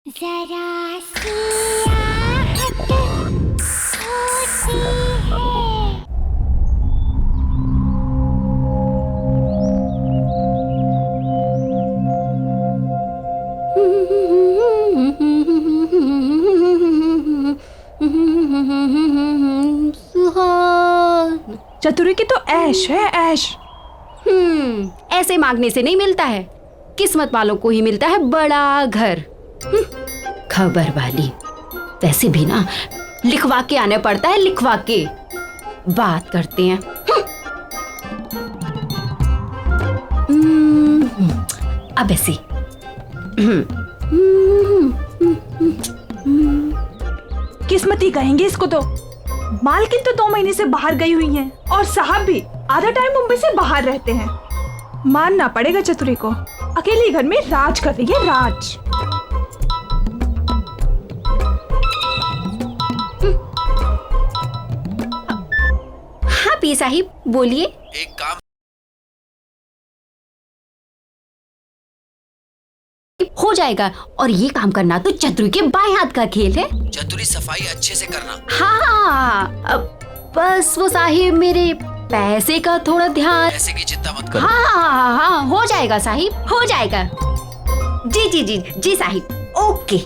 जरा सी आहट होती है। सुहान। चतुरी की तो ऐश है, ऐश। ऐसे मांगने से नहीं मिलता है, किस्मत वालों को ही मिलता है बड़ा घर। खबर वाली। वैसे भी ना लिखवा के आने पड़ता है, लिखवा के। बात करते हैं। अब ऐसे किस्मती कहेंगे इसको तो। मालकिन तो 2 महीने से बाहर गई हुई हैं और साहब भी आधा टाइम मुंबई से बाहर रहते हैं। मानना पड़ेगा चतुरी को, अकेले घर में राज कर रही है, राज। हाँ पी साहिब बोलिए। एक काम हो जाएगा। और ये काम करना तो चतुरी के बाएं हाथ का खेल है। चतुरी सफाई अच्छे से करना। हाँ बस वो साहिब मेरे पैसे का थोड़ा ध्यान। पैसे की चिंता मत करो। हाँ हो जाएगा साहिब, हो जाएगा। जी जी जी जी साहिब, ओके।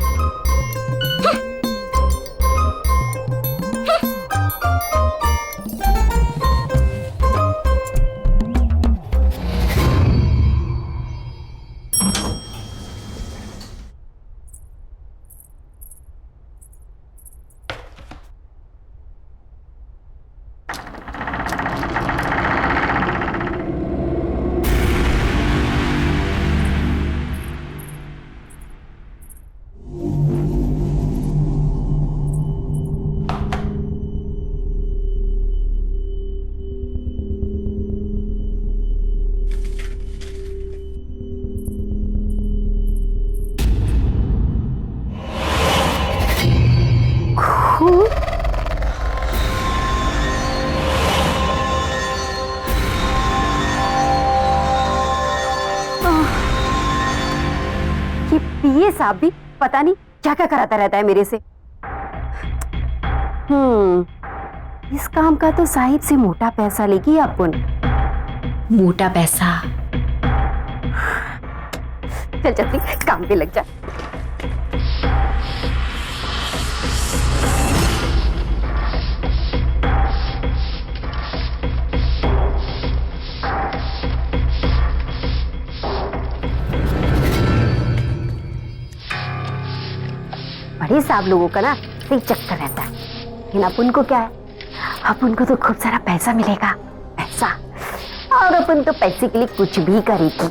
ये साहब भी पता नहीं क्या क्या कराता रहता है मेरे से। इस काम का तो साहिब से मोटा पैसा लेगी अपन। मोटा पैसा। चल चल काम पे लग जा। बड़े साहब लोगों का ना सही चक्कर रहता है, लेकिन अपन को क्या है, अपन को तो खूब सारा पैसा मिलेगा, पैसा। और अपन तो पैसे के लिए कुछ भी करेगी।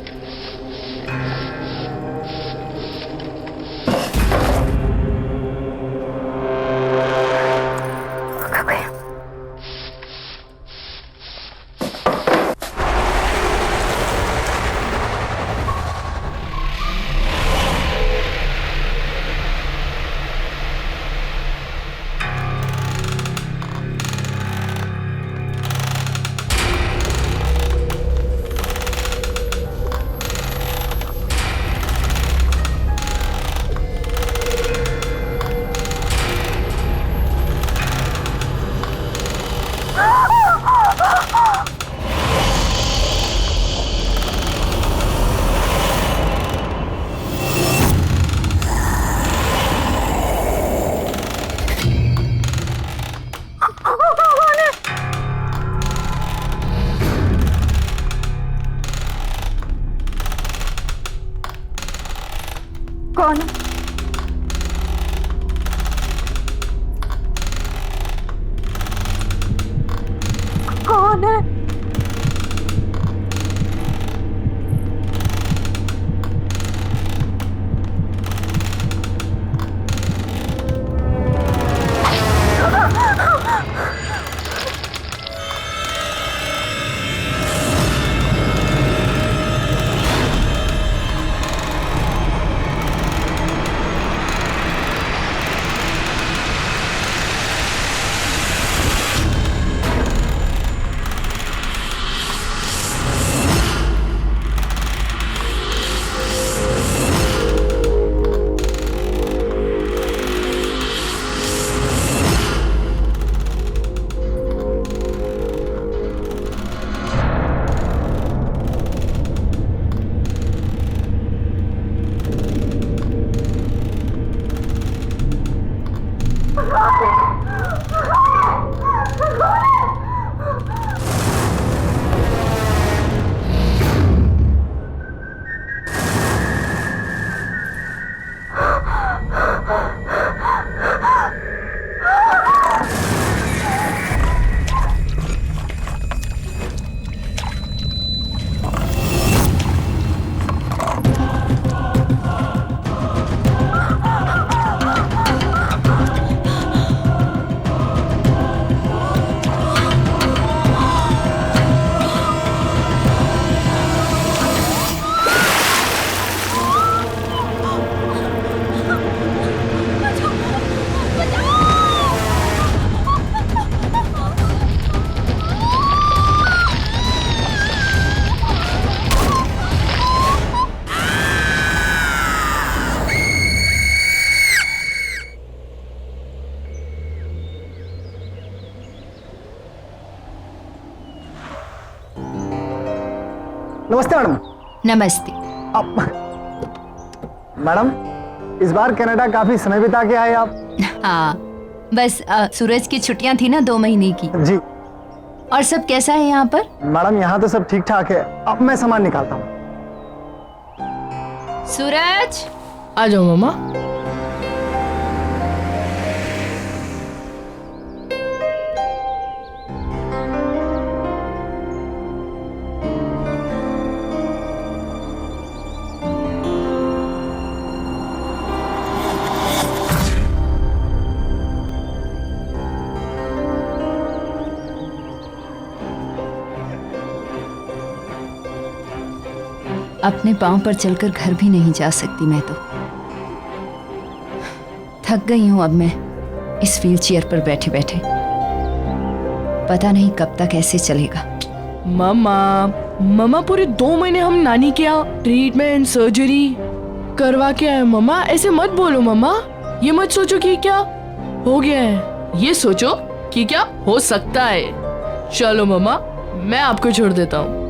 नमस्ते मैडम। नमस्ते। मैडम, इस बार कनाडा काफी समय बिता के आए आप। हाँ, बस सूरज की छुट्टियां थी ना 2 महीने की। जी और सब कैसा है यहाँ पर? मैडम, यहाँ तो सब ठीक ठाक है। अब मैं सामान निकालता हूँ। सूरज, आ जाओ मामा। अपने पांव पर चलकर घर भी नहीं जा सकती मैं तो। थक गई हूं अब मैं इस व्हील चेयर पर बैठे बैठे। पता नहीं कब तक ऐसे चलेगा। मामा पूरे 2 महीने हम नानी के यहाँ ट्रीटमेंट सर्जरी करवा के आए। मामा ऐसे मत बोलो मामा। ये मत सोचो कि क्या हो गया है, ये सोचो कि क्या हो सकता है। चलो मामा, मैं आपको छोड़ देता हूँ।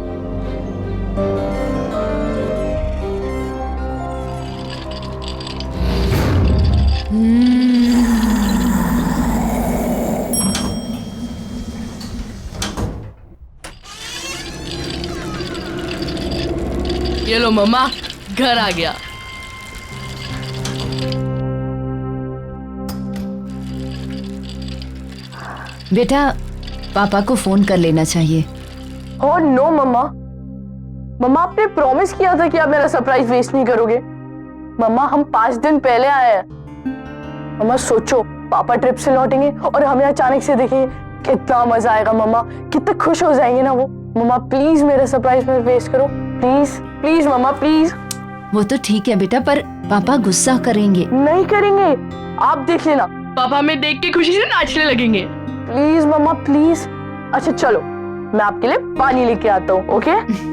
ये लो मम्मा, घर आ गया। बेटा, पापा को फोन कर लेना चाहिए। ओह नो मम्मा। मम्मा, आपने प्रॉमिस किया था कि आप मेरा सरप्राइज वेस्ट नहीं करोगे। मम्मा, हम 5 दिन पहले आए हैं। मम्मा सोचो, पापा ट्रिप से लौटेंगे और हमें अचानक से देखेंगे, कितना मजा आएगा। मम्मा कितने खुश हो जाएंगे ना वो। मम्मा प्लीज मेरा सरप्राइज मत वेस्ट करो, प्लीज प्लीज मम्मा प्लीज। वो तो ठीक है बेटा, पर पापा गुस्सा करेंगे। नहीं करेंगे, आप देख लेना। पापा हमें देख के खुशी से नाचने लगेंगे। Please mama please. अच्छा चलो, मैं आपके लिए पानी लेके आता हूँ। ओके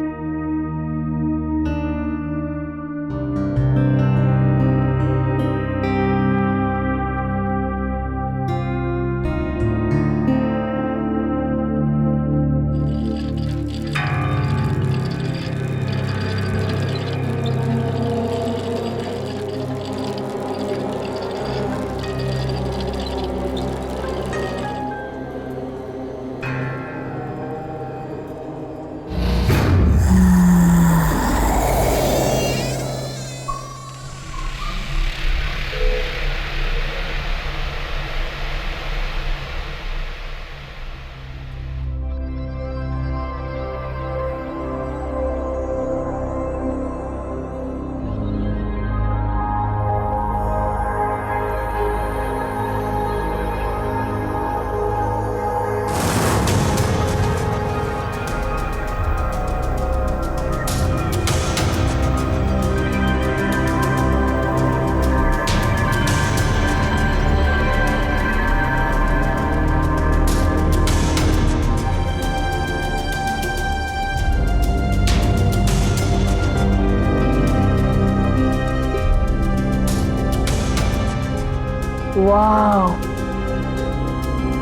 वाह,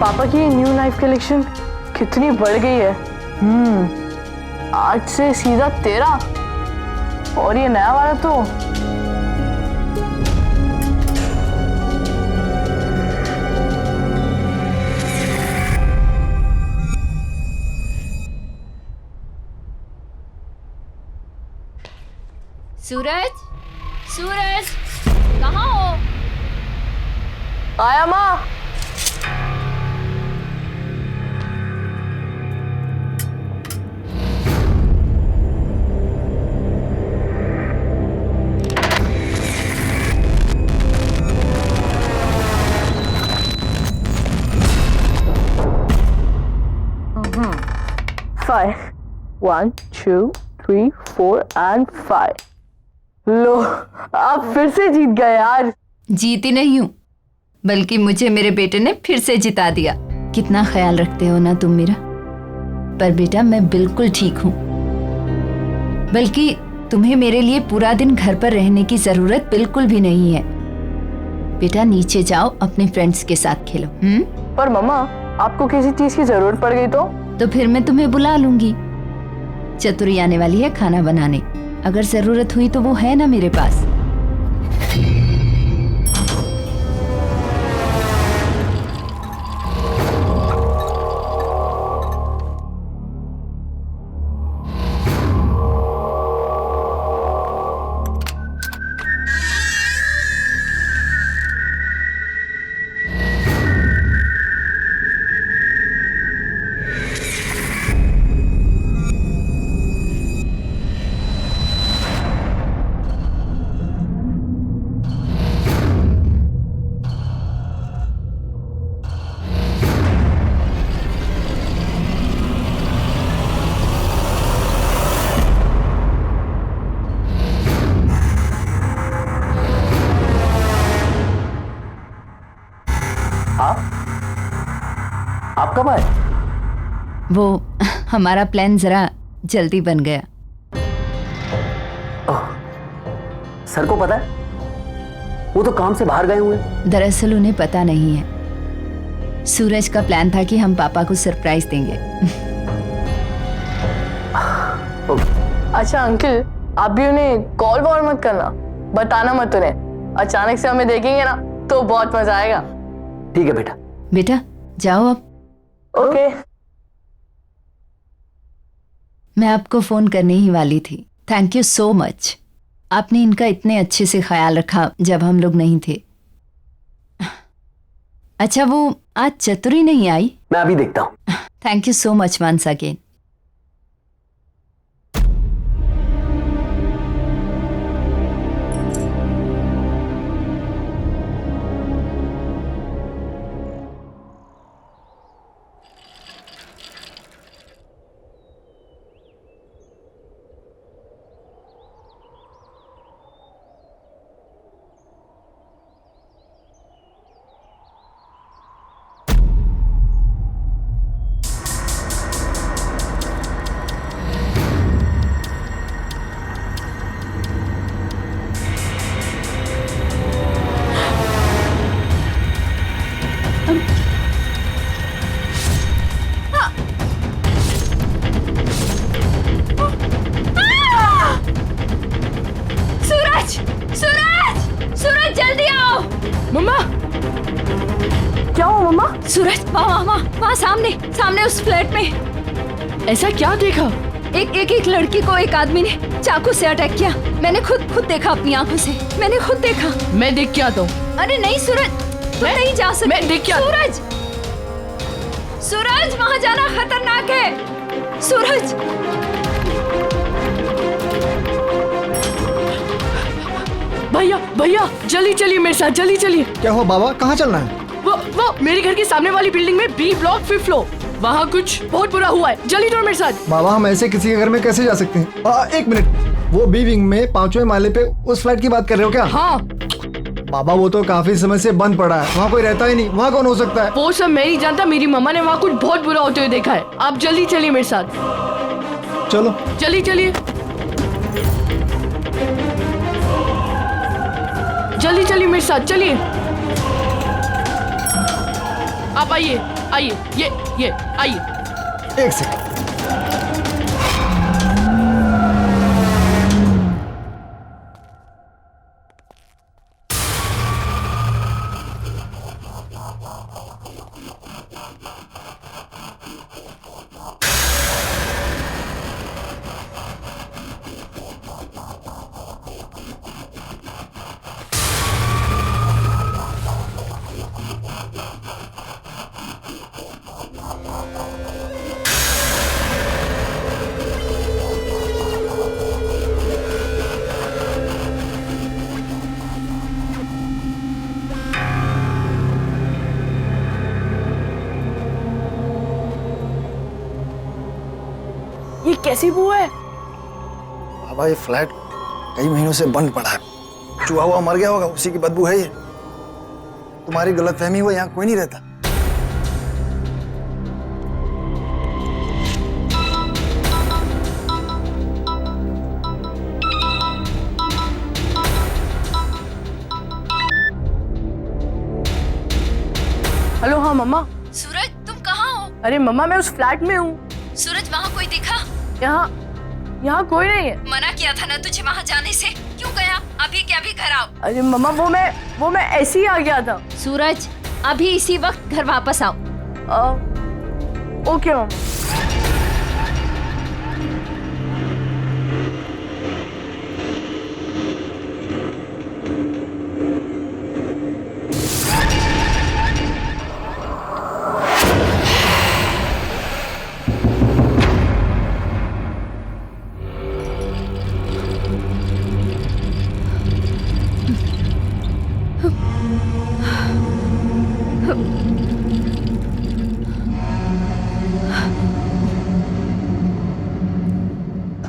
पापा की न्यू नाइफ कलेक्शन कितनी बढ़ गई है। 8 से सीधा 13 और ये नया वाला तो सूरज, सूरज कहाँ हो? आया माँ। Five. 1, 2, 3, 4 and 5. लो, आप फिर से जीत गए यार। जीती नहीं हूँ, बल्कि मुझे मेरे बेटे ने फिर से जिता दिया। कितना ख्याल रखते हो ना तुम मेरा। पर बेटा, मैं बिल्कुल ठीक हूँ। बल्कि तुम्हें मेरे लिए पूरा दिन घर पर रहने की जरूरत बिल्कुल भी नहीं है। बेटा नीचे जाओ, अपने फ्रेंड्स के साथ खेलो। पर मम्मा, आपको किसी चीज की जरूरत पड़ गई तो फिर मैं तुम्हें बुला लूंगी। चतुरी आने वाली है खाना बनाने। अगर जरूरत हुई तो वो है ना मेरे पास। आप कब आए? वो हमारा प्लान जरा जल्दी बन गया। सर को पता है? वो तो काम से बाहर गए हुए हैं। दरअसल उन्हें पता नहीं है। सूरज का प्लान था कि हम पापा को सरप्राइज देंगे। अच्छा अंकल, आप भी उन्हें कॉल वॉल मत करना, बताना मत उन्हें। अचानक से हमें देखेंगे ना तो बहुत मजा आएगा। ठीक है बेटा। बेटा जाओ अब। ओके। मैं आपको फोन करने ही वाली थी। Thank you so much. आपने इनका इतने अच्छे से ख्याल रखा जब हम लोग नहीं थे। अच्छा वो आज चतुरी नहीं आई? मैं अभी देखता हूँ। Thank you so much once again. सूरज वहाँ सामने सामने उस फ्लैट में। ऐसा क्या देखा? एक लड़की को एक आदमी ने चाकू से अटैक किया। मैंने खुद देखा अपनी आंखों से। मैंने खुद देखा। मैं देख के आता हूँ। अरे नहीं सूरज, तुम नहीं जा सकते। मैं देख के आता। सूरज वहाँ जाना खतरनाक है। सूरज भैया जल्दी चलिए मेरे साथ, जल्दी चलिए। क्या हुआ बाबा, कहाँ चलना है? वो मेरे घर के सामने वाली बिल्डिंग में बी ब्लॉक 5th फ्लोर। वहाँ कुछ बहुत बुरा हुआ है। जल्दी चलो मेरे साथ। बाबा हम ऐसे किसी के घर में कैसे जा सकते हैं? एक मिनट, वो बी विंग में 5वें माले पे उस फ्लैट की बात कर रहे हो क्या? हाँ बाबा वो तो काफी समय से बंद पड़ा है, वहाँ कोई रहता ही नहीं। वहाँ कौन हो सकता है? वो सब मैं नहीं जानता, मेरी मम्मा ने वहाँ कुछ बहुत बुरा होते हुए देखा है। आप जल्दी चलिए मेरे साथ। चलो जल्दी चलिए, जल्दी चलिए मेरे साथ, चलिए। आप आइए आइए, ये आइए। एक सेकंड। ये कैसी बू है? बाबा ये फ्लैट कई महीनों से बंद पड़ा है। चूहा हुआ मर गया होगा, उसी की बदबू है ये। तुम्हारी गलतफहमी हुई, यहाँ कोई नहीं रहता। हेलो। हाँ मम्मा। सूरज तुम कहाँ हो? अरे मम्मा मैं उस फ्लैट में हूँ। सूरज वहाँ कोई दिखा? यहाँ कोई नहीं है। मना किया था ना तुझे वहाँ जाने से, क्यों गया? अभी के अभी घर आओ। अरे मम्मा वो मैं ऐसे ही आ गया था। सूरज, अभी इसी वक्त घर वापस आओ। ओके मम्मा।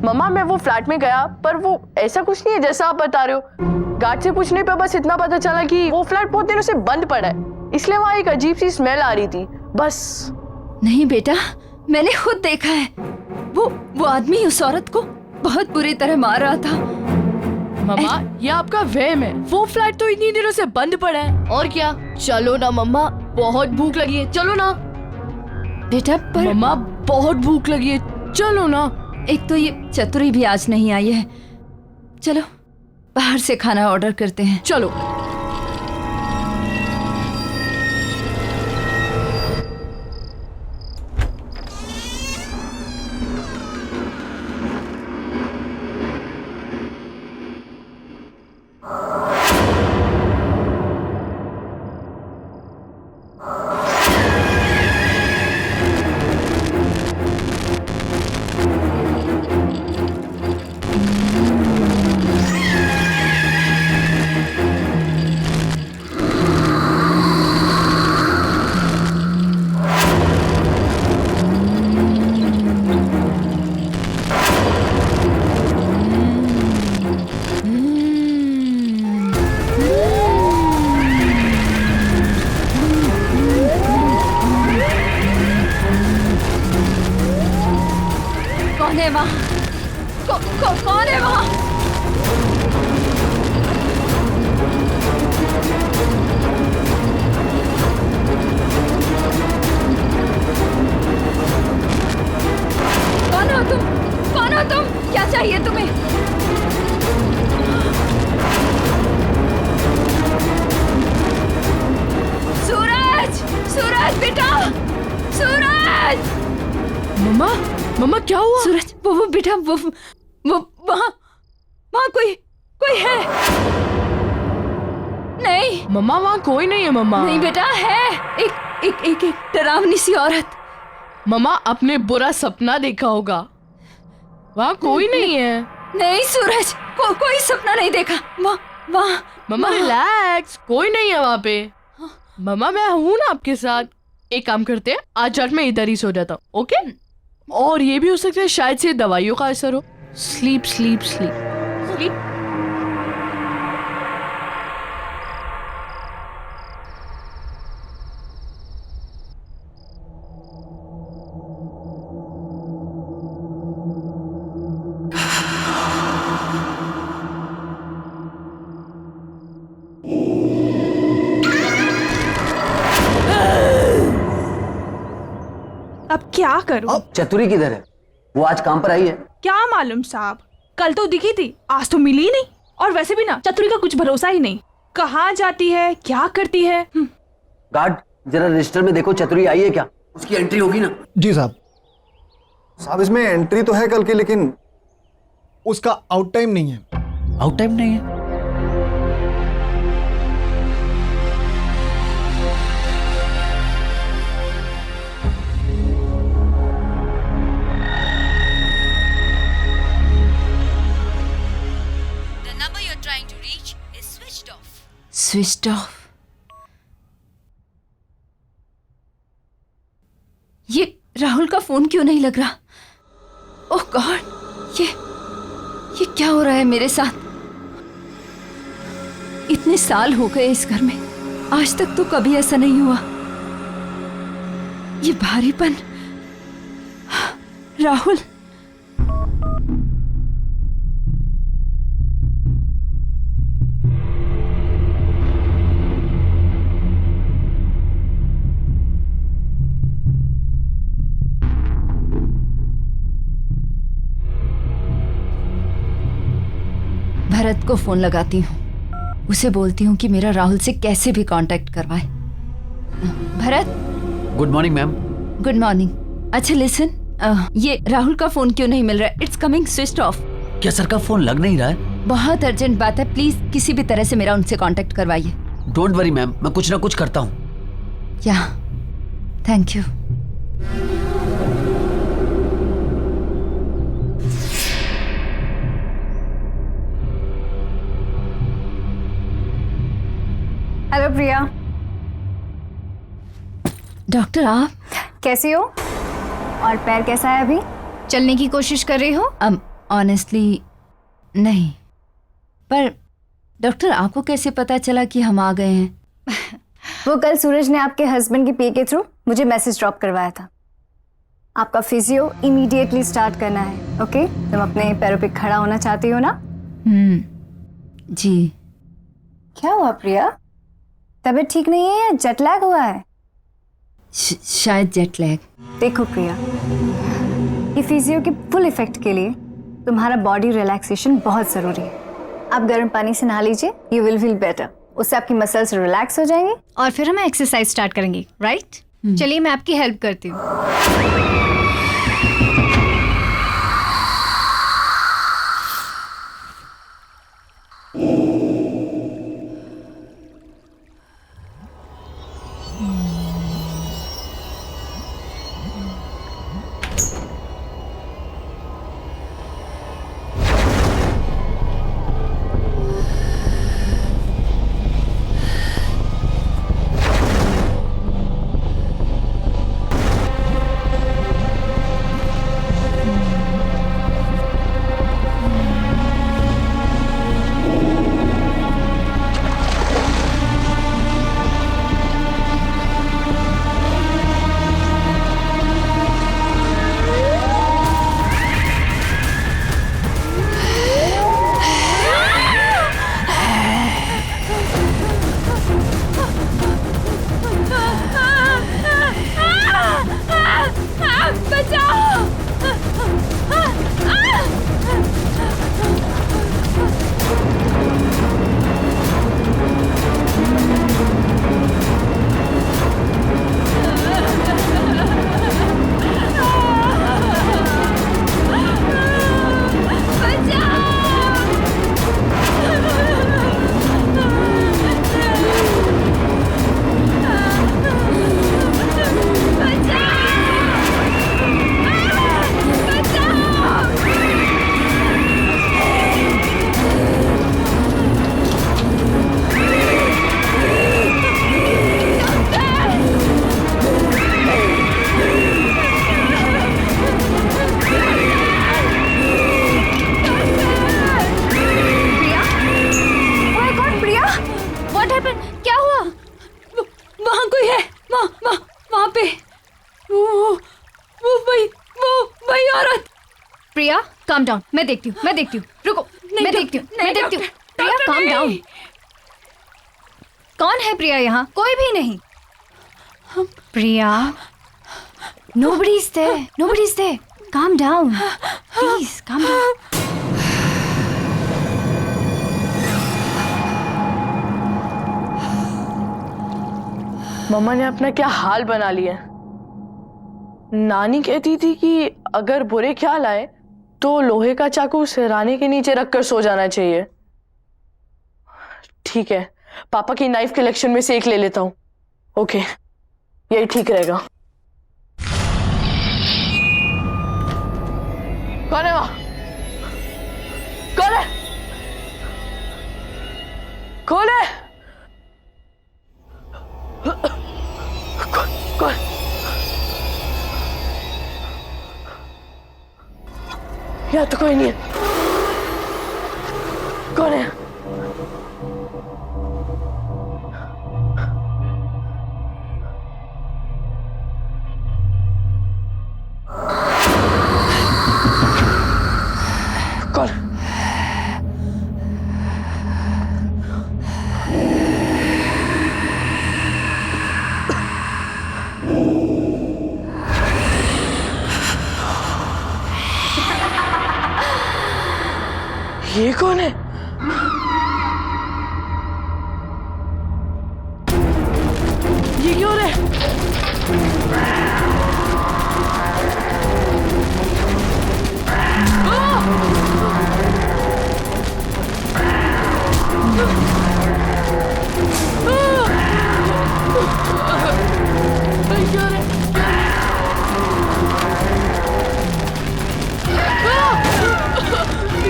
मम्मा मैं वो फ्लैट में गया, पर वो ऐसा कुछ नहीं है जैसा आप बता रहे हो। गार्ड से पूछने पे बस इतना पता चला कि वो फ्लैट बहुत दिनों से बंद पड़ा है, इसलिए वहाँ एक अजीब सी स्मेल आ रही थी, बस। नहीं बेटा, मैंने खुद देखा है। वो आदमी उस औरत को बहुत बुरी तरह मार रहा था। मम्मा ये आपका वहम है, वो फ्लैट तो इतनी दिनों से बंद पड़ा है। और क्या, चलो ना मम्मा, बहुत भूख लगी है, चलो ना। बेटा पर मम्मा बहुत भूख लगी है, चलो ना। एक तो ये चतुरी भी आज नहीं आई है। चलो बाहर से खाना ऑर्डर करते हैं। चलो। कौन है वहाँ? कौन है वहाँ? कौन हो तुम? कौन हो तुम? क्या चाहिए तुम्हें? सूरज, सूरज बेटा, सूरज। मम्मा क्या हुआ? सूरज, वो बेटा, वो वहाँ कोई है? नहीं मम्मा वहाँ कोई नहीं है मम्मा। नहीं बेटा, है एक डरावनी सी औरत। मम्मा आपने बुरा सपना देखा होगा, वहाँ कोई नहीं है। नहीं सूरज, कोई सपना नहीं देखा। वहाँ मम्मा रिलैक्स, कोई नहीं है वहाँ पे। मम्मा मैं हूँ ना आपके साथ। एक काम करते हैं, आज रात में इधर ही सो जाता हूँ, ओके? और ये भी हो सकता है शायद से दवाइयों का असर हो। Sleep sleep sleep sleep. अब क्या करूं? चतुरी किधर है? वो आज काम पर आई है? क्या मालूम साहब, कल तो दिखी थी, आज तो मिली ही नहीं। और वैसे भी ना चतुरी का कुछ भरोसा ही नहीं, कहाँ जाती है, क्या करती है। गार्ड जरा रजिस्टर में देखो, चतुरी आई है क्या? उसकी एंट्री होगी ना? जी साहब। साहब इसमें एंट्री तो है कल की, लेकिन उसका आउट टाइम नहीं है। आउट टाइम नहीं है? Switched off. ये राहुल का फोन क्यों नहीं लग रहा? ओह गॉड, ये क्या हो रहा है मेरे साथ? इतने साल हो गए इस घर में, आज तक तो कभी ऐसा नहीं हुआ। ये भारीपन, राहुल। भरत को फोन लगाती हूँ, उसे बोलती हूँ कि मेरा राहुल से कैसे भी कांटेक्ट करवाए। Bharat. Good morning ma'am. Good morning. अच्छा लिसन, ये राहुल का फोन क्यों नहीं मिल रहा है? It's coming switched off. क्या सर का फोन लग नहीं रहा है? बहुत अर्जेंट बात है, प्लीज किसी भी तरह से मेरा उनसे कांटेक्ट करवाइए। डोंट वरी मैम, मैं कुछ ना कुछ करता हूँ। या thank you. Hello Priya. Doctor आप कैसी हो? और पैर कैसा है अभी? चलने की कोशिश कर रही हो? ऑनेस्टली नहीं, पर डॉक्टर आपको कैसे पता चला कि हम आ गए हैं? वो कल सूरज ने आपके हस्बैंड की पी के थ्रू मुझे मैसेज ड्रॉप करवाया था। आपका फिजियो इमीडिएटली स्टार्ट करना है। ओके? तुम अपने पैरों पे खड़ा होना चाहती हो ना? जी। क्या हुआ प्रिया? तबीयत ठीक नहीं है या जेट लैग हुआ है? शायद जेट लैग। देखो प्रिया, ये फिजियो के फुल इफेक्ट के लिए तुम्हारा बॉडी रिलैक्सेशन बहुत जरूरी है। आप गर्म पानी से नहा लीजिए, यू विल फील बेटर। उससे आपकी मसल्स रिलैक्स हो जाएंगी और फिर हम एक्सरसाइज स्टार्ट करेंगे। राइट? चलिए मैं आपकी हेल्प करती हूँ। प्रिया काम डाउन, मैं देखती हूँ रुको, मैं देखती हूँ प्रिया काम डाउन। कौन है प्रिया? यहाँ कोई भी नहीं। प्रिया nobody is there, calm down, please calm down. मम्मा ने अपना क्या हाल बना लिया। नानी कहती थी कि अगर बुरे ख्याल आए तो लोहे का चाकू सिरहाने के नीचे रखकर सो जाना चाहिए। ठीक है, पापा की नाइफ कलेक्शन में से एक ले लेता हूँ। ओके, यही ठीक रहेगा। कौन है वहां? कौन है? कौन है? कौन? यहाँ तो कोई नहीं है। कौन है? कौन? ये कौन है? ये क्यों हो रहा है?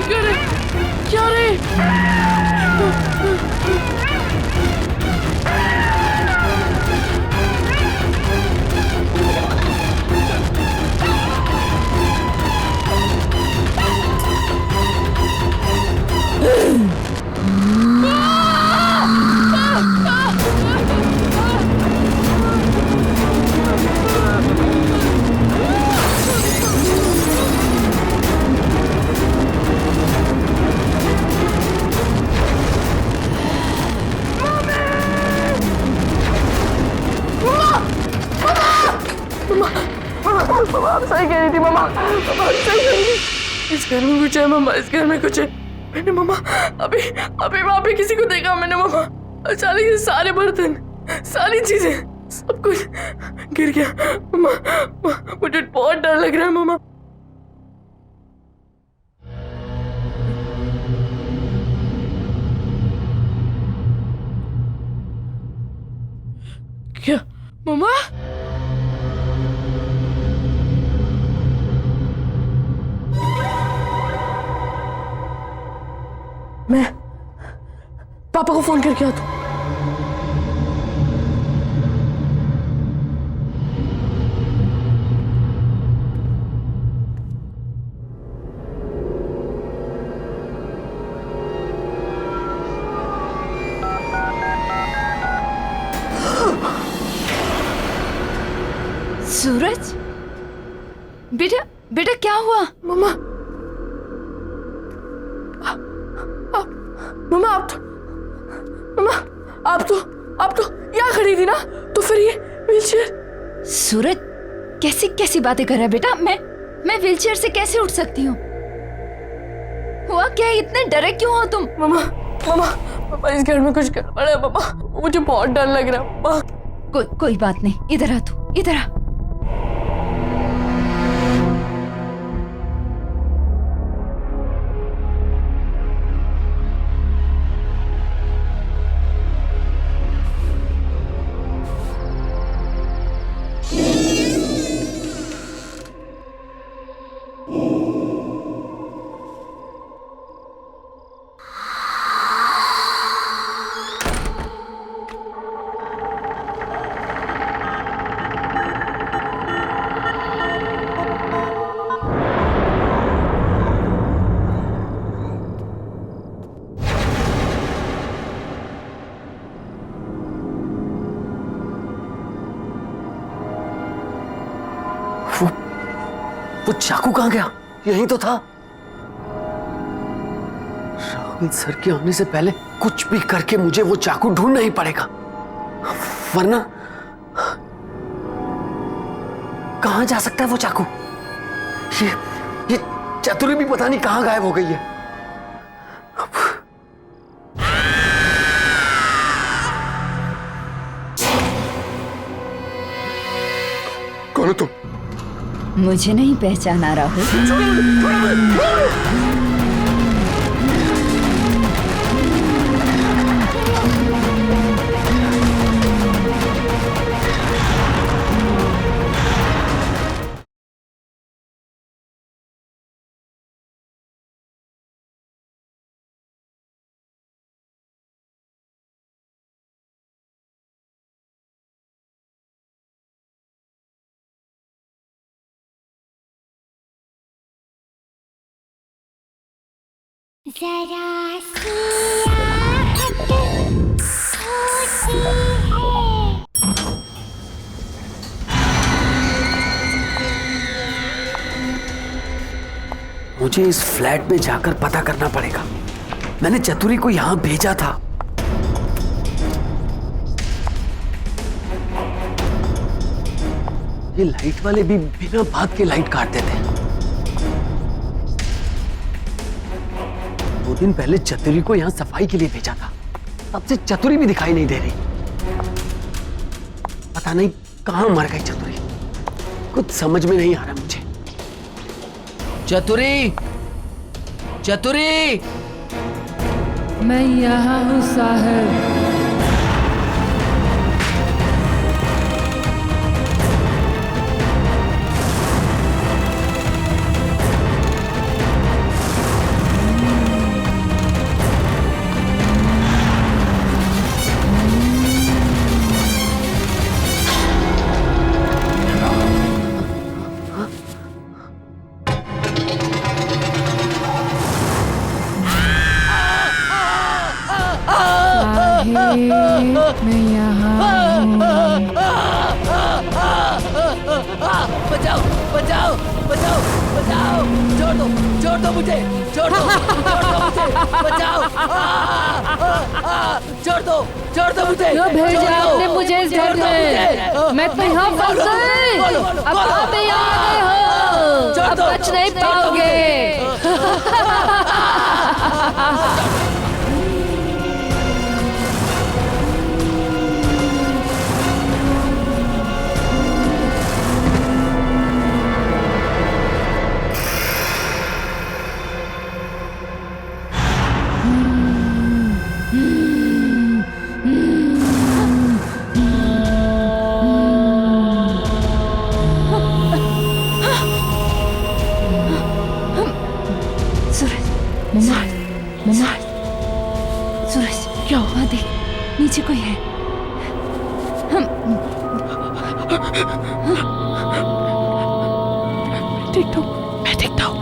क्या रे? क्या रे? मम्मा आप सही कह रही थी मम्मा, मम्मा आप सही कह रही थी। इस घर में कुछ है मम्मा, इस घर में कुछ है। मैंने मम्मा अभी अभी वहाँ पे किसी को देखा मैंने मम्मा। अचानक से सारे बर्तन, सारी चीजें, सब कुछ गिर गया मम्मा। मुझे बहुत डर लग रहा है मम्मा। क्या मम्मा? मैं पापा को फोन करके आता हूँ। सूरज, बेटा बेटा क्या हुआ? मम्मा मम्मा आप तो यहाँ खड़ी थी ना, तो फिर ये व्हीलचेयर। सूरज कैसी कैसी बातें कर रहा है बेटा? मैं व्हीलचेयर से कैसे उठ सकती हूँ? हुआ क्या? इतने डरे क्यों हो तुम? मम्मा इस घर में कुछ गड़बड़ है मम्मा, मुझे बहुत डर लग रहा है मम्मा। कोई बात नहीं, इधर आ तू, इधर आ। वो चाकू कहाँ गया? यहीं तो था। राहुल सर के आने से पहले कुछ भी करके मुझे वो चाकू ढूंढना ही पड़ेगा, वरना कहां जा सकता है वो चाकू? ये चतुरी भी पता नहीं कहां गायब हो गई है। कौन हो तुम? मुझे नहीं पहचाना राहुल? जरा सी आहट होती है। मुझे इस फ्लैट में जाकर पता करना पड़ेगा। मैंने चतुरी को यहां भेजा था। ये लाइट वाले भी बिना बात के लाइट काट देते हैं। 2 दिन पहले चतुरी को यहां सफाई के लिए भेजा था, तब से चतुरी भी दिखाई नहीं दे रही। पता नहीं कहाँ मर गई चतुरी, कुछ समझ में नहीं आ रहा मुझे। चतुरी, चतुरी, मैं यहाँ हूँ साहब। मैं यहाँ बचाओ बचाओ बचाओ बचाओ, छोड़ दो मुझे, छोड़ दो मुझे, बचाओ, छोड़ दो मुझे, क्यों भेजा आपने मुझे इस घर में? मैं तो यहाँ फंस गई। अब आप यहाँ आ गए हो, अब बच नहीं पाओगे। मम्मा, सूरज क्या हुआ? देख नीचे कोई है। मैं देखता हूँ।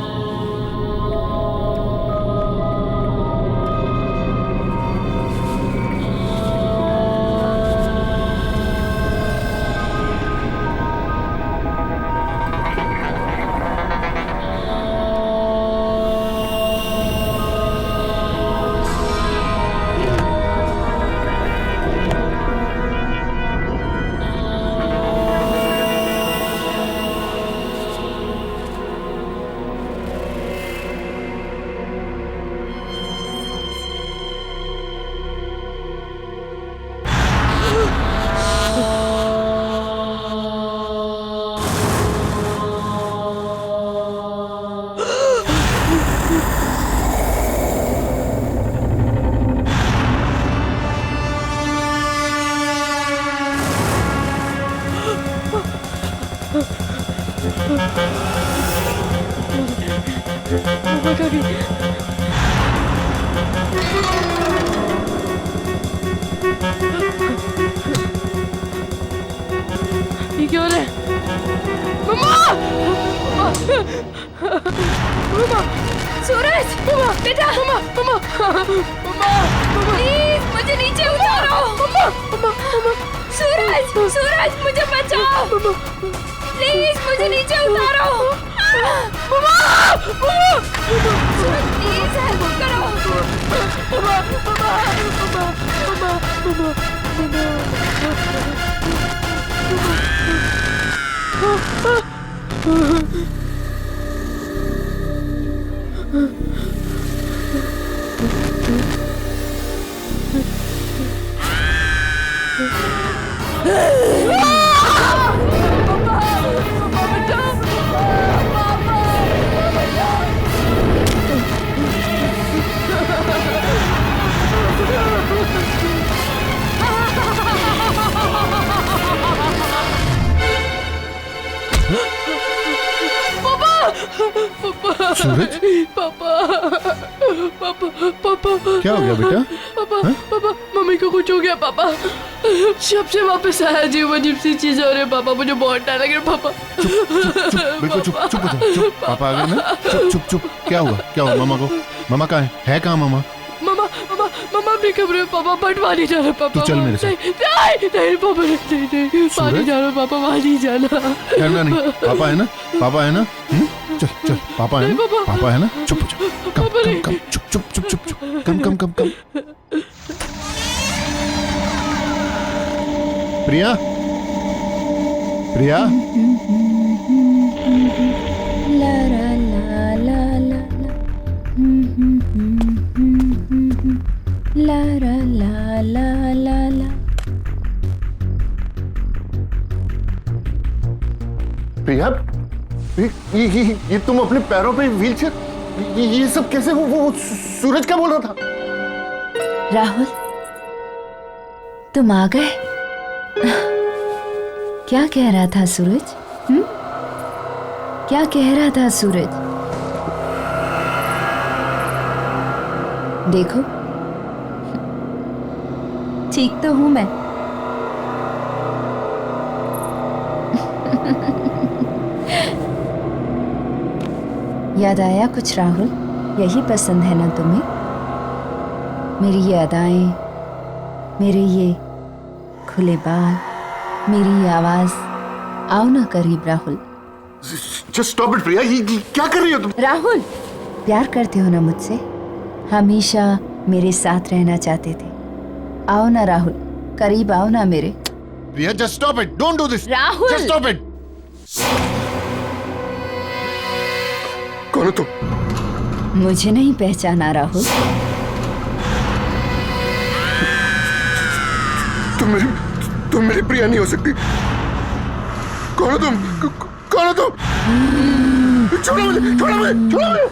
ये क्यों है? मम्मा! मम्मा! सूरज! मम्मा! बेटा! मम्मा! प्लीज मुझे नीचे उतारो! मम्मा! सूरज! सूरज मुझे बचाओ! प्लीज मुझे नीचे उतारो! सूरज प्लीज हेल्प करो! सूरज, पापा क्या हो गया बेटा? पापा मम्मी को कुछ हो गया पापा। जब से वापस आया अजीब अजीब सी चीजें हो रही है पापा, मुझे बहुत डर लग रहा है पापा। बिल्कुल चुप हो जाओ। पापा आ गए ना? चुप। क्या हुआ मामा को? मामा कहाँ है कहाँ मामा? मम्मा अपने कमरे में पापा, बट वहाँ नहीं जाना पापा। तू चल मेरे साथ। नहीं पापा नहीं, वहाँ नहीं जाना पापा, वहाँ नहीं जाना। डरना नहीं, पापा है ना? चल पापा है ना? पापा है ना? चुप हो जाओ। कम चुप। कम। प्रिया ला ला ला ला ला ला ला ला ला ला। प्रिया, ये तुम अपने पैरों पे व्हीलचेयर, ये सब कैसे? वो सूरज क्या बोल रहा था? राहुल, तुम आ गए। क्या कह रहा था सूरज? क्या कह रहा था सूरज? देखो, ठीक तो हूं मैं। याद आया कुछ राहुल? यही पसंद है ना तुम्हें? मेरी ये अदाएं, मेरे ये खुले बाल, मेरी ये आवाज। आओ ना करीब राहुल। Just stop it, प्रिया। ये क्या कर रही हो तुम? राहुल, प्यार करते हो ना मुझसे? हमेशा मेरे साथ रहना चाहते थे। आओ ना राहुल, करीब आओ ना मेरे। प्रिया, just stop it. Don't do this. Rahul! Just stop it. कौन हो तुम? मुझे नहीं पहचाना राहुल? तुम मेरी प्रिया नहीं हो सकती। कौन हो तुम? कौन हो तुम? छोड़ो मुझे, छोड़ो मुझे, छोड़ो मुझे।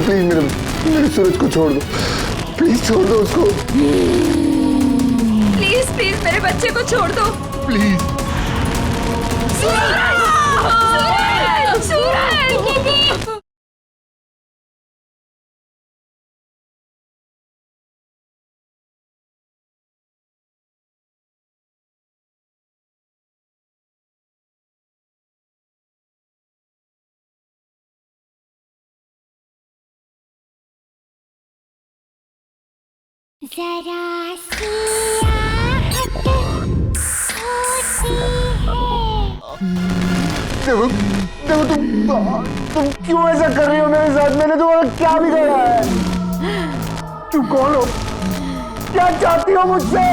प्लीज मेरे सूरज को छोड़ दो, प्लीज छोड़ दो उसको। प्लीज प्लीज मेरे बच्चे को छोड़ दो प्लीज। सूरज! सूरज! सूरज! जरा सी आहट होती है। देखो तुम क्यों ऐसा कर रही हो मेरे साथ? मैंने तुम्हारा क्या बिगाड़ा है? तुम कौन हो? क्या चाहती हो मुझसे?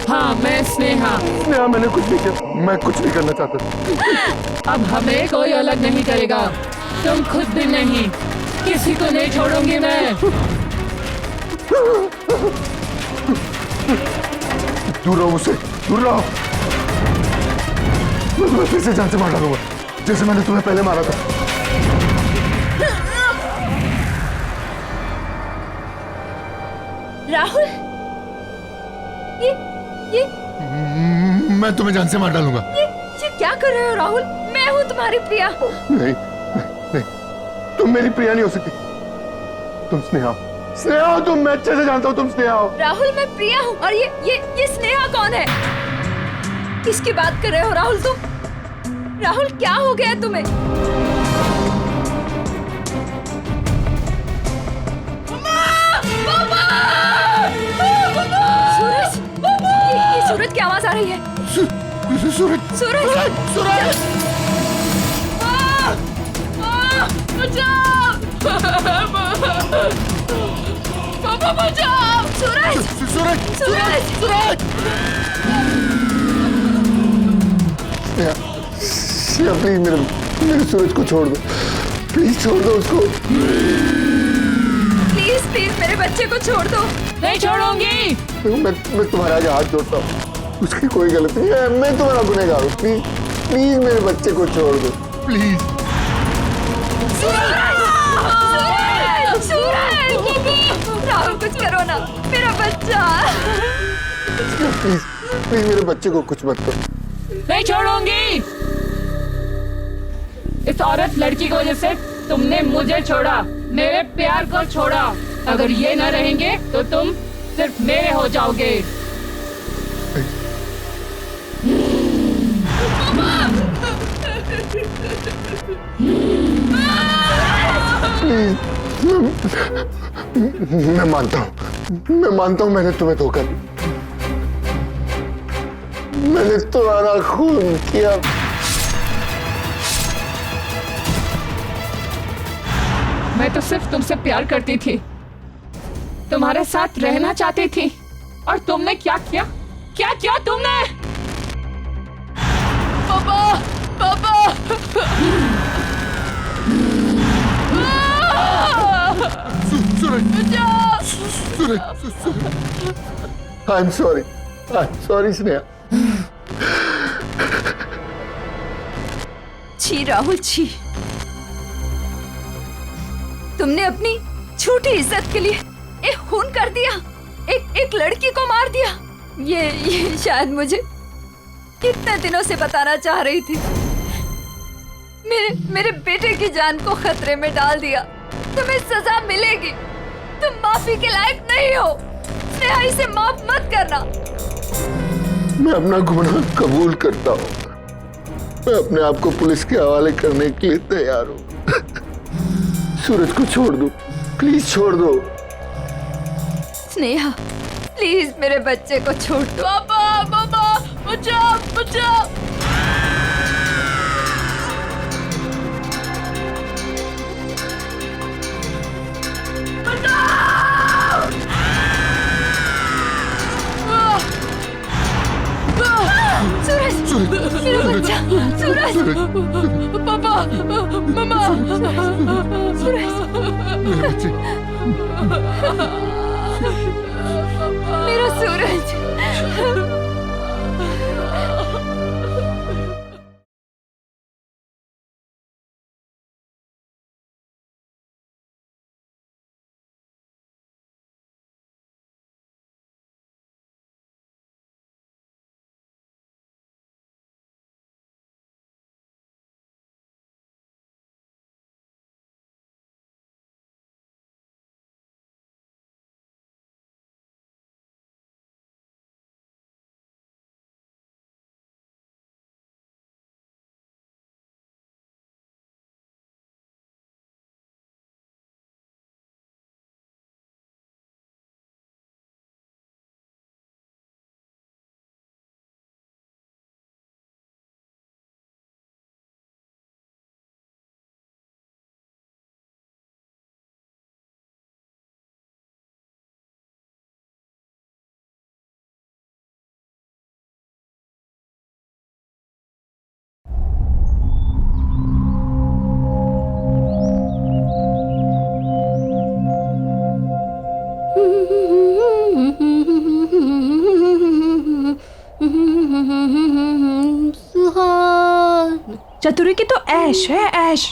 हाँ, मैं स्नेहा। स्नेहा, मैंने कुछ नहीं किया, मैं कुछ नहीं करना चाहता। अब हमें कोई अलग नहीं करेगा, तुम खुद भी नहीं, किसी को नहीं छोड़ूंगी मैं। दूर रहो मुझसे, दूर रहो। मैं तुम्हें फिर से जान से मार डालूंगा, जैसे मैंने तुम्हें पहले मारा था। राहुल, ये मैं तुम्हें जान से मार डालूंगा। ये क्या कर रहे हो राहुल? मैं हूँ तुम्हारी प्रिया। नहीं, नहीं, तुम मेरी प्रिया नहीं हो सकती। तुम स्नेहा हो। स्नेहा हो तुम, मैं अच्छे से जानता हूँ तुम स्नेहा हो। राहुल, मैं प्रिया हूँ। और ये स्नेहा कौन है? किसकी बात कर रहे हो राहुल तुम? राहुल, क्या हो गया तुम्हें? सूरज, ये सूरज की आवाज आ रही है। सूरज, सूरज, सूरज! बचाओ! पापा बचाओ! सूरज! सूरज, सूरज! सूरज! स्नेहा, प्लीज मेरे सूरज को छोड़ दो, प्लीज छोड़ दो उसको। प्लीज प्लीज मेरे बच्चे को छोड़ दो। नहीं छोड़ूंगी। मैं तुम्हारा आगे हाथ जोड़ता हूँ, उसकी कोई गलती नहीं है, मैं तुम्हारा गुनहगार हूँ। प्लीज प्लीज मेरे बच्चे को छोड़ दो प्लीज। राहुल कुछ करो ना, मेरा बच्चा। प्लीज प्लीज मेरे बच्चे को कुछ मत करो। नहीं छोड़ूंगी। इस औरत लड़की की वजह से तुमने मुझे छोड़ा, मेरे प्यार को छोड़ा। अगर ये न रहेंगे तो तुम सिर्फ मेरे हो जाओगे। मैं मानता हूँ मैंने तुम्हें धोखा दिया, मैंने तुम्हारा खून किया। मैं तो सिर्फ तुमसे प्यार करती थी, तुम्हारे साथ रहना चाहती थी, और तुमने क्या किया? क्या किया तुमने? पापा, पापा! I am sorry Sneha. छी राहुल छी, तुमने अपनी झूठी इज्जत के लिए एक खून कर दिया, एक लड़की को मार दिया। ये शायद मुझे कितने दिनों से बताना चाह रही थी। मेरे बेटे की जान को खतरे में डाल दिया। तुम्हें सजा मिलेगी, तुम माफी के लायक नहीं हो। स्नेहा, इसे माफ मत करना। मैं अपना गुनाह कबूल करता हूँ, मैं अपने आप को पुलिस के हवाले करने के लिए तैयार हूँ। सूरज को छोड़ दो, प्लीज छोड़ दो। स्नेहा, प्लीज मेरे बच्चे को छोड़ दो। पापा, पापा, बचाओ, बचाओ! सूरज, मेरा बच्चा, सूरज, पापा, मम्मा, सूरज, मेरा सूरज। चतुरी की तो ऐश है, ऐश।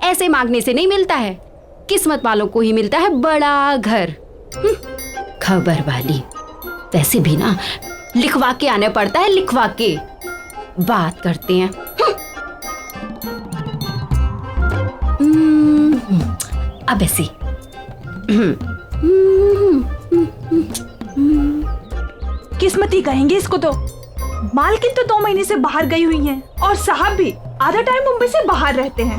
ऐसे मांगने से नहीं मिलता है, किस्मत वालों को ही मिलता है बड़ा घर। खबर वाली, वैसे भी ना लिखवा के आने पड़ता है, लिखवा के। बात करते हैं। अब ऐसे किस्मती कहेंगे इसको तो। मालकिन तो 2 महीने से बाहर गई हुई हैं, और साहब भी आधा टाइम मुंबई से बाहर रहते हैं।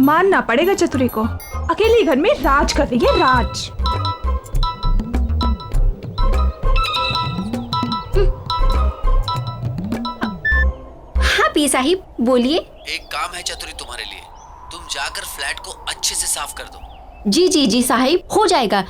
मानना पड़ेगा चतुरी को, अकेले घर में राज कर रही है, राज। हाँ पी साहिब, बोलिए। एक काम है चतुरी तुम्हारे लिए, तुम जाकर फ्लैट को अच्छे से साफ कर दो। जी जी जी साहिब, हो जाएगा।